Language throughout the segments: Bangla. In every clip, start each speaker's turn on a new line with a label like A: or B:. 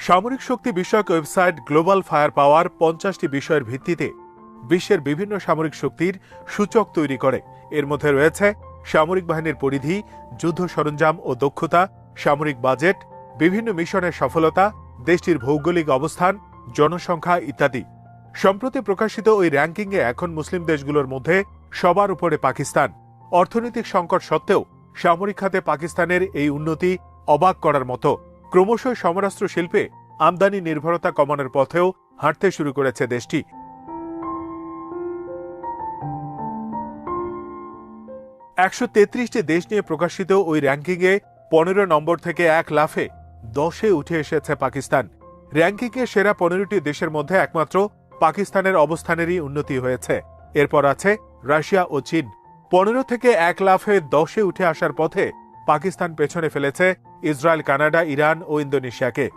A: সামরিক শক্তি বিষয়ক ওয়েবসাইট গ্লোবাল ফায়ার পাওয়ার 50টি বিষয়ের ভিত্তিতে বিশ্বের বিভিন্ন সামরিক শক্তির সূচক তৈরি করে। এর মধ্যে রয়েছে সামরিক বাহিনীর পরিধি, যুদ্ধ সরঞ্জাম ও দক্ষতা, সামরিক বাজেট, বিভিন্ন মিশনের সফলতা, দেশটির ভৌগোলিক অবস্থান, জনসংখ্যা ইত্যাদি। সম্প্রতি প্রকাশিত ওই র্যাঙ্কিংয়ে এখন মুসলিম দেশগুলোর মধ্যে সবার উপরে পাকিস্তান। অর্থনৈতিক সংকট সত্ত্বেও সামরিক খাতে পাকিস্তানের এই উন্নতি অবাক করার মতো। ক্রমশই সমরাস্ত্র শিল্পে আমদানি নির্ভরতা কমানোর পথেও হাঁটতে শুরু করেছে দেশটি। একশো 33টি দেশ নিয়ে প্রকাশিত ওই র্যাঙ্কিংয়ে 15 নম্বর থেকে 1 লাফে 10-এ উঠে এসেছে পাকিস্তান। র্যাঙ্কিংয়ে সেরা 15টি দেশের মধ্যে একমাত্র পাকিস্তানের অবস্থানেরই উন্নতি হয়েছে। এরপর আছে রাশিয়া ও চীন। 15 থেকে 1 লাফে 10-এ উঠে আসার পথে পাকিস্তান পেছনে ফেলেছে ইসরায়েল, কানাডা, ইরান ও ইন্দোনেশিয়াকে।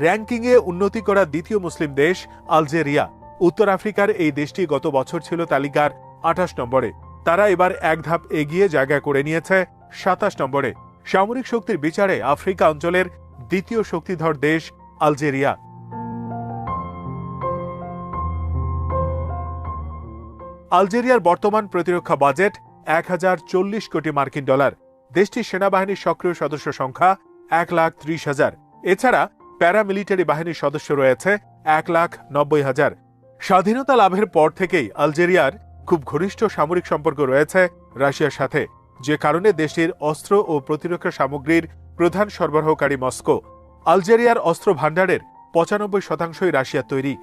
A: র্যাঙ্কিংয়ে উন্নতি করা দ্বিতীয় মুসলিম দেশ আলজেরিয়া। উত্তর আফ্রিকার এই দেশটি গত বছর ছিল তালিকার 28 নম্বরে। তারা এবার এক ধাপ এগিয়ে জায়গা করে নিয়েছে 27 নম্বরে। সামরিক শক্তির বিচারে আফ্রিকা অঞ্চলের দ্বিতীয় শক্তিধর দেশ আলজেরিয়া। আলজেরিয়ার বর্তমান প্রতিরক্ষা বাজেট 1040 কোটি মার্কিন ডলার। দেশটির সেনাবাহিনীর সক্রিয় সদস্য সংখ্যা 1,30,000। এছাড়া প্যারামিলিটারি বাহিনীর সদস্য রয়েছে 1,90,000। স্বাধীনতা লাভের পর থেকেই আলজেরিয়ার খুব ঘনিষ্ঠ সামরিক সম্পর্ক রয়েছে রাশিয়ার সাথে, যে কারণে দেশটির অস্ত্র ও প্রতিরক্ষা সামগ্রীর প্রধান সরবরাহকারী মস্কো। আলজেরিয়ার অস্ত্র ভাণ্ডারের 95% রাশিয়ার তৈরি।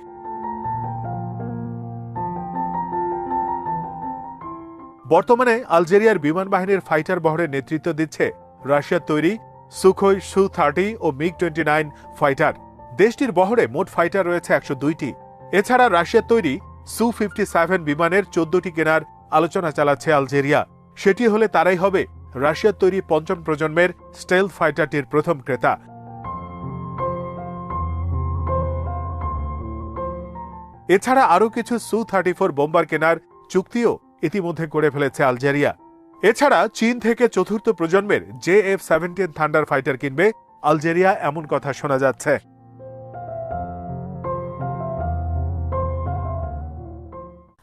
A: বর্তমানে আলজেরিয়ার বিমান বাহিনীর ফাইটার বহরের নেতৃত্ব দিচ্ছে রাশিয়ার তৈরি সুখোই Su-30 ও MiG-29 ফাইটার। দেশটির বহরে মোট ফাইটার রয়েছে 102টি। এছাড়া রাশিয়ার তৈরি Su-57 বিমানের 14টি কেনার আলোচনা চালাচ্ছে আলজেরিয়া। সেটি হলে তারাই হবে রাশিয়ার তৈরি 5ম প্রজন্মের স্টেলথ ফাইটারটির প্রথম ক্রেতা। এছাড়া আরও কিছু Su-34 বোম্বার কেনার চুক্তিও ইতিমধ্যে করে ফেলেছে আলজেরিয়া। এছাড়া চীন থেকে 4র্থ প্রজন্মের JF-17 থান্ডার ফাইটার কিনবে আলজেরিয়া, এমন কথা শোনা যাচ্ছে।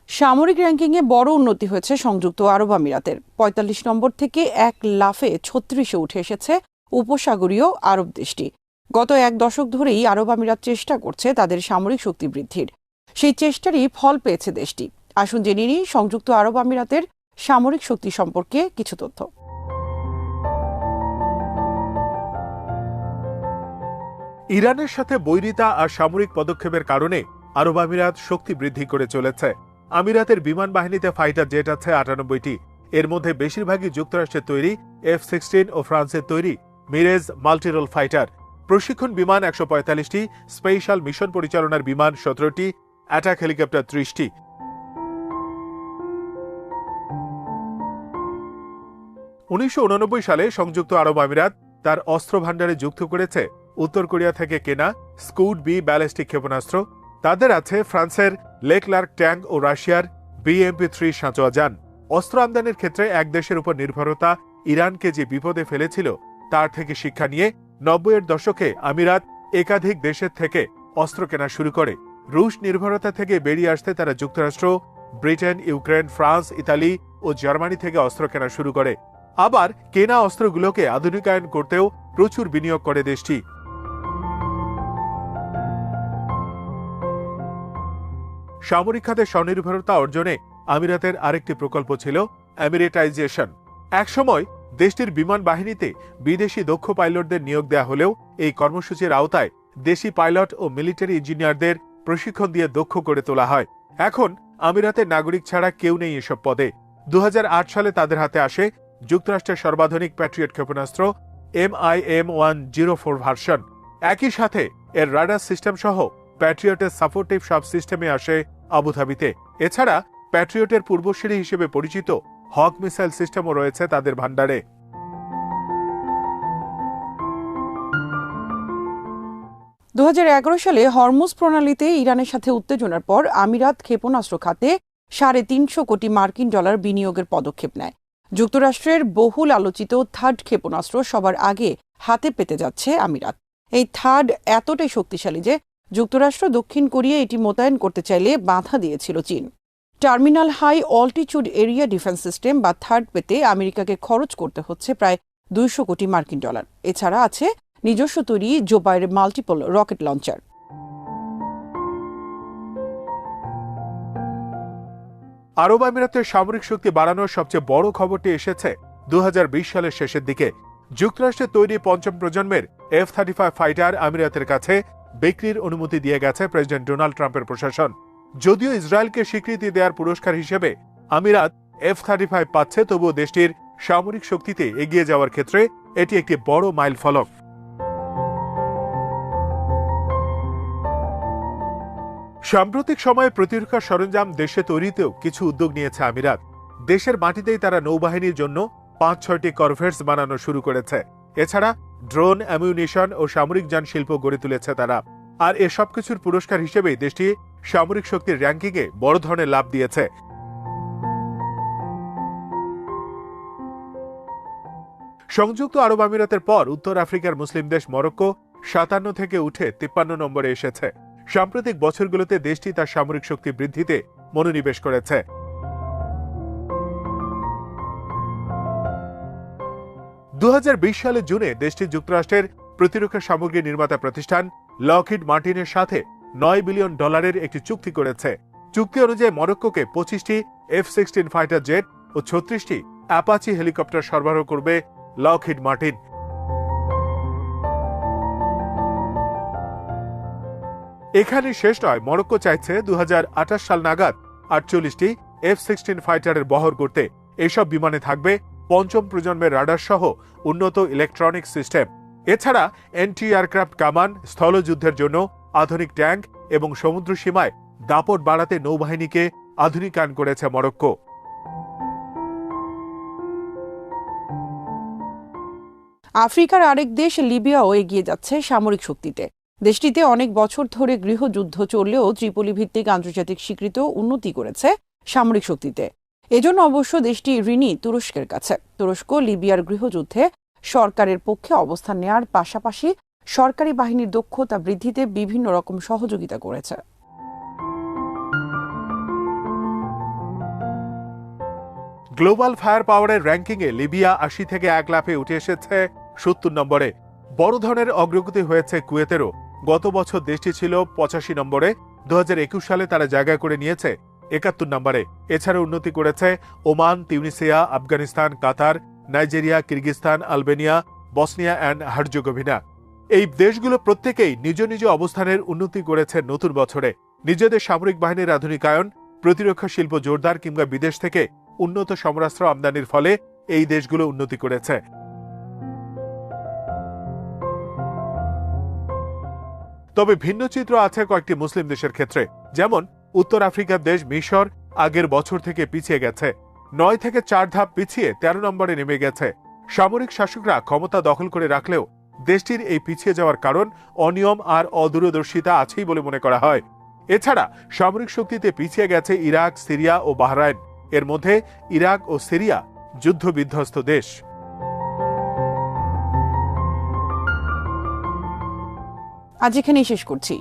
B: সামরিক র্যাঙ্কিংয়ে বড় উন্নতি হয়েছে সংযুক্ত আরব আমিরাতের। 45 নম্বর থেকে 1 লাফে 36-এ উঠে এসেছে উপসাগরীয় আরব দেশটি। গত 1 দশক ধরেই আরব আমিরাত চেষ্টা করছে তাদের সামরিক শক্তি বৃদ্ধির। সেই চেষ্টারই ফল পেয়েছে দেশটি। আসুন জেনে নিই সংযুক্ত আরব আমিরাতের সামরিক শক্তি সম্পর্কে কিছু তথ্য।
A: ইরানের সাথে বৈরিতা আর সামরিক পদক্ষেপের কারণে আরব আমিরাত শক্তি বৃদ্ধি করে চলেছে। আমিরাতের বিমান বাহিনীতে ফাইটার জেট আছে 98টি। এর মধ্যে বেশিরভাগই যুক্তরাষ্ট্রের তৈরি F-16 ও ফ্রান্সের তৈরি মিরেজ মাল্টিরোল ফাইটার। প্রশিক্ষণ বিমান 145টি, স্পেশাল মিশন পরিচালনার বিমান 17টি, অ্যাটাক হেলিকপ্টার 30টি। সালে সংযুক্ত আরব আমিরাত তার অস্ত্র ভাণ্ডারে যুক্ত করেছে উত্তর কোরিয়া থেকে কেনা স্কুড-B ব্যালিস্টিক ক্ষেপণাস্ত্র। তাদের আছে ফ্রান্সের লেক্লার্ক ট্যাঙ্ক ও রাশিয়ার BMP-3 সাঁচোয়া যান। অস্ত্র আমদানির ক্ষেত্রে এক দেশের উপর নির্ভরতা ইরানকে যে বিপদে ফেলেছিল, তার থেকে শিক্ষা নিয়ে 90-এর দশকে আমিরাত একাধিক দেশের থেকে অস্ত্র কেনা শুরু করে। রুশ নির্ভরতা থেকে বেরিয়ে আসতে তারা যুক্তরাষ্ট্র, ব্রিটেন, ইউক্রেন, ফ্রান্স, ইতালি ও জার্মানি থেকে অস্ত্র কেনা শুরু করে। আবার কেনা অস্ত্রগুলোকে আধুনিকায়ন করতেও প্রচুর বিনিয়োগ করে দেশটি। সামরিক খাতে স্বনির্ভরতা অর্জনে আমিরাতের আরেকটি প্রকল্প ছিল এমিরেটাইজেশন। একসময় দেশটির বিমান বাহিনীতে বিদেশি দক্ষ পাইলটদের নিয়োগ দেওয়া হলেও এই কর্মসূচির আওতায় দেশি পাইলট ও মিলিটারি ইঞ্জিনিয়ারদের প্রশিক্ষণ দিয়ে দক্ষ করে তোলা হয়। এখন আমিরাতের নাগরিক ছাড়া কেউ নেই এসব পদে। 2008 সালে তাদের হাতে আসে যুক্তরাষ্ট্রের সর্বাধুনিক প্যাট্রিয়ট ক্ষেপণাস্ত্র MIM-104 ভার্সন। একই সাথে এর রাডার সিস্টেম সহ প্যাট্রিয়টের সাপোর্টিভ সব সিস্টেমে আসে আবুধাবিতে। এছাড়া প্যাট্রিয়টের পূর্বসূরি হিসেবে পরিচিত হক মিসাইল সিস্টেমও রয়েছে তাদের ভাণ্ডারে।
B: 2011 সালে হরমুজ প্রণালীতে ইরানের সাথে উত্তেজনার পর আমিরাত ক্ষেপণাস্ত্র খাতে $350 কোটি মার্কিন ডলার বিনিয়োগের পদক্ষেপ নেয়। যুক্তরাষ্ট্রের বহুল আলোচিত থার্ড ক্ষেপণাস্ত্র সবার আগে হাতে পেতে যাচ্ছে আমিরাত। এই থার্ড এতটাই শক্তিশালী যে যুক্তরাষ্ট্র দক্ষিণ কোরিয়া এটি মোতায়েন করতে চাইলে বাধা দিয়েছিল চীন। Terminal high altitude area defence system বা থার্ড পেতে আমেরিকাকে খরচ করতে হচ্ছে প্রায় 200 কোটি মার্কিন ডলার। এছাড়া আছে নিজস্ব তৈরি জোবাইর মাল্টিপল রকেট লঞ্চার।
A: আরব আমিরাতের সামরিক শক্তি বাড়ানোর সবচেয়ে বড় খবরটি এসেছে 2020 সালের শেষের দিকে। যুক্তরাষ্ট্রের তৈরি পঞ্চম প্রজন্মের F-35 ফাইটার আমিরাতের কাছে বিক্রির অনুমতি দিয়ে গেছে প্রেসিডেন্ট ডোনাল্ড ট্রাম্পের প্রশাসন। যদিও ইসরায়েলকে স্বীকৃতি দেওয়ার পুরস্কার হিসেবে আমিরাত F-35 পাচ্ছে, তবুও দেশটির সামরিক শক্তিতে এগিয়ে যাওয়ার ক্ষেত্রে এটি একটি বড় মাইলফলক। সাম্প্রতিক সময়ে প্রতিরক্ষা সরঞ্জাম দেশে তৈরিতেও কিছু উদ্যোগ নিয়েছে আমিরাত। দেশের মাটিতেই তারা নৌবাহিনীর জন্য 5-6টি করভেটস বানানো শুরু করেছে। এছাড়া ড্রোন, অ্যামিউনিশন ও সামরিক যান শিল্প গড়ে তুলেছে তারা। আর এসব কিছুর পুরস্কার হিসেবেই দেশটি সামরিক শক্তির র্যাঙ্কিংয়ে বড় ধরনের লাভ দিয়েছে। সংযুক্ত আরব আমিরাতের পর উত্তর আফ্রিকার মুসলিম দেশ মরক্কো 57 থেকে উঠে 53 নম্বরে এসেছে। সাম্প্রতিক বছরগুলোতে দেশটি তার সামরিক শক্তি বৃদ্ধিতে মনোনিবেশ করেছে। 2020 সালের জুনে দেশটি যুক্তরাষ্ট্রের প্রতিরক্ষা সামগ্রী নির্মাতা প্রতিষ্ঠান লকহিড মার্টিনের সাথে $9 বিলিয়ন একটি চুক্তি করেছে। চুক্তি অনুযায়ী মরক্কোকে 25টি F-16 ফাইটার জেট ও 36টি অ্যাপাচি হেলিকপ্টার সরবরাহ করবে লকহিড মার্টিন। এখানে শেষ নয়, মরক্কো চাইছে 2028 সাল নাগাদ 48টি F-16 ফাইটারের বহর করতে। এইসব বিমানে থাকবে পঞ্চম প্রজন্মের রাডার সহ উন্নত ইলেকট্রনিক সিস্টেম। এছাড়া এন্টি এয়ারক্রাফট কামান, স্থলযুদ্ধের জন্য আধুনিক ট্যাঙ্ক এবং সমুদ্র সীমায় দাপট বাড়াতে নৌবাহিনীকে আধুনিকায়ন করেছে মরক্কো।
B: আফ্রিকার আরেক দেশ লিবিয়াও এগিয়ে যাচ্ছে সামরিক শক্তিতে। দেশটিতে অনেক বছর ধরে গৃহযুদ্ধ চললেও ত্রিপোলি ভিত্তিক আন্তর্জাতিক স্বীকৃত উন্নতি করেছে সামরিক শক্তিতে। এজন্য অবশ্য দেশটি ঋণী তুরস্কের কাছে। তুরস্ক লিবিয়ার গৃহযুদ্ধে সরকারের পক্ষে অবস্থান নেয়ার পাশাপাশি সরকারি বাহিনীর দক্ষতা বৃদ্ধিতে বিভিন্ন রকম সহযোগিতা করেছে।
A: গ্লোবাল ফায়ার পাওয়ারের র্যাঙ্কিংয়ে লিবিয়া 80 থেকে 1 লাফে উঠে এসেছে 70 নম্বরে। বড় ধরনের অগ্রগতি হয়েছে কুয়েতেরও। গত বছর দেশটি ছিল 85 নম্বরে, 2021 সালে তারা জায়গা করে নিয়েছে 71 নম্বরে। এছাড়া উন্নতি করেছে Oman, Tunisia, Afghanistan, Qatar, Nigeria, Kyrgyzstan, Albania, Bosnia and Herzegovina. এই দেশগুলো প্রত্যেকেই নিজ নিজ অবস্থানের উন্নতি করেছে নতুন বছরে। নিজেদের সামরিক বাহিনীর আধুনিকায়ন, প্রতিরক্ষা শিল্প জোরদার কিংবা বিদেশ থেকে উন্নত সমরাস্ত্র আমদানির ফলে এই দেশগুলো উন্নতি করেছে। তবে ভিন্ন চিত্র আছে কয়েকটি মুসলিম দেশের ক্ষেত্রে। যেমন উত্তর আফ্রিকার দেশ মিশর আগের বছর থেকে পিছিয়ে গেছে। 9 থেকে 4 ধাপ পিছিয়ে 13 নম্বরে নেমে গেছে। সামরিক শাসকরা ক্ষমতা দখল করে রাখলেও দেশটির এই পিছিয়ে যাওয়ার কারণ অনিয়ম আর অদূরদর্শিতা আছেই বলে মনে করা হয়। এছাড়া সামরিক শক্তিতে পিছিয়ে গেছে ইরাক, সিরিয়া ও বাহরাইন। এর মধ্যে ইরাক ও সিরিয়া যুদ্ধ বিধ্বস্ত দেশ।
B: আজ এখানেই শেষ করছি।